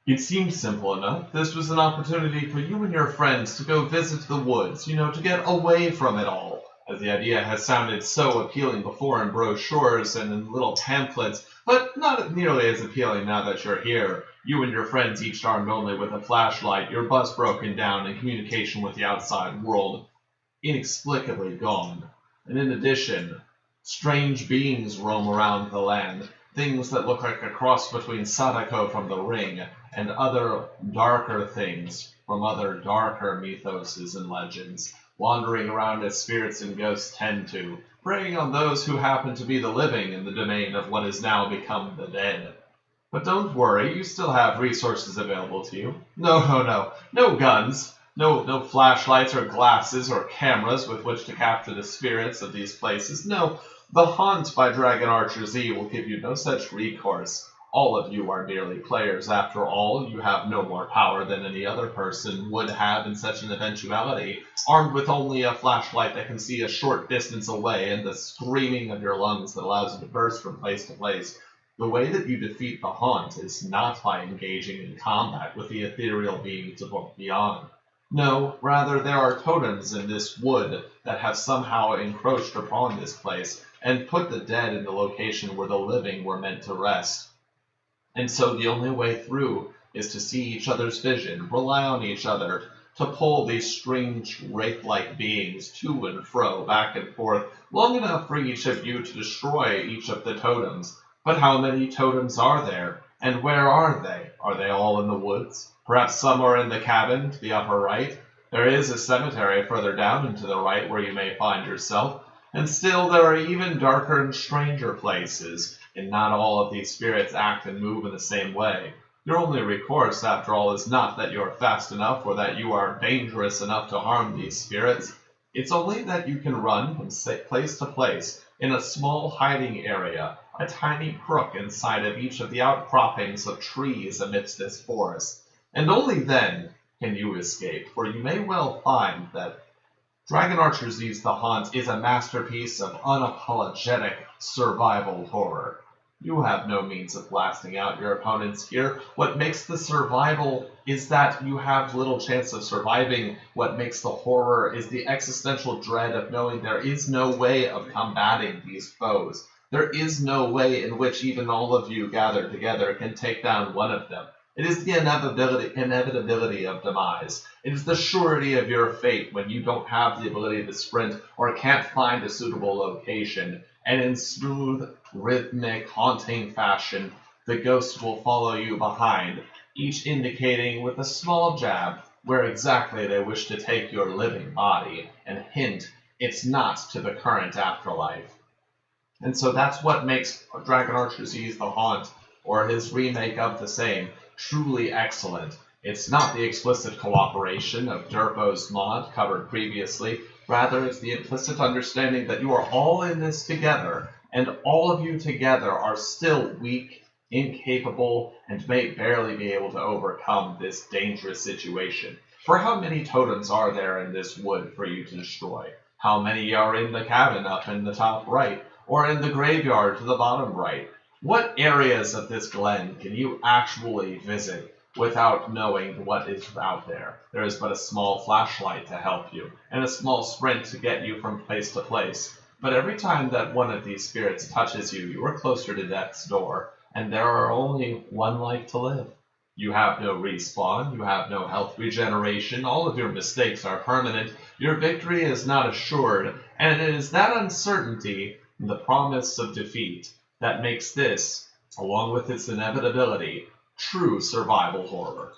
It seemed simple enough. This was an opportunity for you and your friends to go visit the woods, to get away from it all, as the idea has sounded so appealing before in brochures and in little pamphlets, but not nearly as appealing now that you're here. You and your friends each armed only with a flashlight, your bus broken down, and communication with the outside world inexplicably gone. And in addition, strange beings roam around the land, things that look like a cross between Sadako from The Ring and other darker things from other darker mythoses and legends, wandering around as spirits and ghosts tend to, preying on those who happen to be the living in the domain of what has now become the dead. But don't worry, you still have resources available to you. No guns, no flashlights or glasses or cameras with which to capture the spirits of these places. No, the Haunt by DragonArcherZ will give you no such recourse. All of you are merely players after all. You have no more power than any other person would have in such an eventuality, armed with only a flashlight that can see a short distance away and the screaming of your lungs that allows you to burst from place to place. The way that you defeat the Haunt is not by engaging in combat with the ethereal beings above beyond. No, rather there are totems in this wood that have somehow encroached upon this place and put the dead in the location where the living were meant to rest. And so the only way through is to see each other's vision, rely on each other, to pull these strange wraith-like beings to and fro, back and forth, long enough for each of you to destroy each of the totems. But how many totems are there? And where are they? Are they all in the woods? Perhaps some are in the cabin to the upper right. There is a cemetery further down and to the right where you may find yourself. And still there are even darker and stranger places, and not all of these spirits act and move in the same way. Your only recourse, after all, is not that you are fast enough or that you are dangerous enough to harm these spirits. It's only that you can run from place to place in a small hiding area, a tiny crook inside of each of the outcroppings of trees amidst this forest. And only then can you escape, for you may well find that DragonArcherZ's The Haunt is a masterpiece of unapologetic survival horror. You have no means of blasting out your opponents here. What makes the survival is that you have little chance of surviving. What makes the horror is the existential dread of knowing there is no way of combating these foes. There is no way in which even all of you gathered together can take down one of them. It is the inevitability of demise. It is the surety of your fate when you don't have the ability to sprint or can't find a suitable location. And in smooth, rhythmic, haunting fashion, the ghosts will follow you behind, each indicating with a small jab where exactly they wish to take your living body, and hint it's not to the current afterlife. And so that's what makes DragonArcherZ's The Haunt, or his remake of the same, truly excellent. It's not the explicit cooperation of Derpo's mod covered previously. Rather, it's the implicit understanding that you are all in this together, and all of you together are still weak, incapable, and may barely be able to overcome this dangerous situation. For how many totems are there in this wood for you to destroy? How many are in the cabin up in the top right, or in the graveyard to the bottom right? What areas of this glen can you actually visit without knowing what is out there? There is but a small flashlight to help you, and a small sprint to get you from place to place. But every time that one of these spirits touches you, you are closer to death's door, and there are only one life to live. You have no respawn, you have no health regeneration, all of your mistakes are permanent, your victory is not assured, and it is that uncertainty, and the promise of defeat, that makes this, along with its inevitability, true survival horror.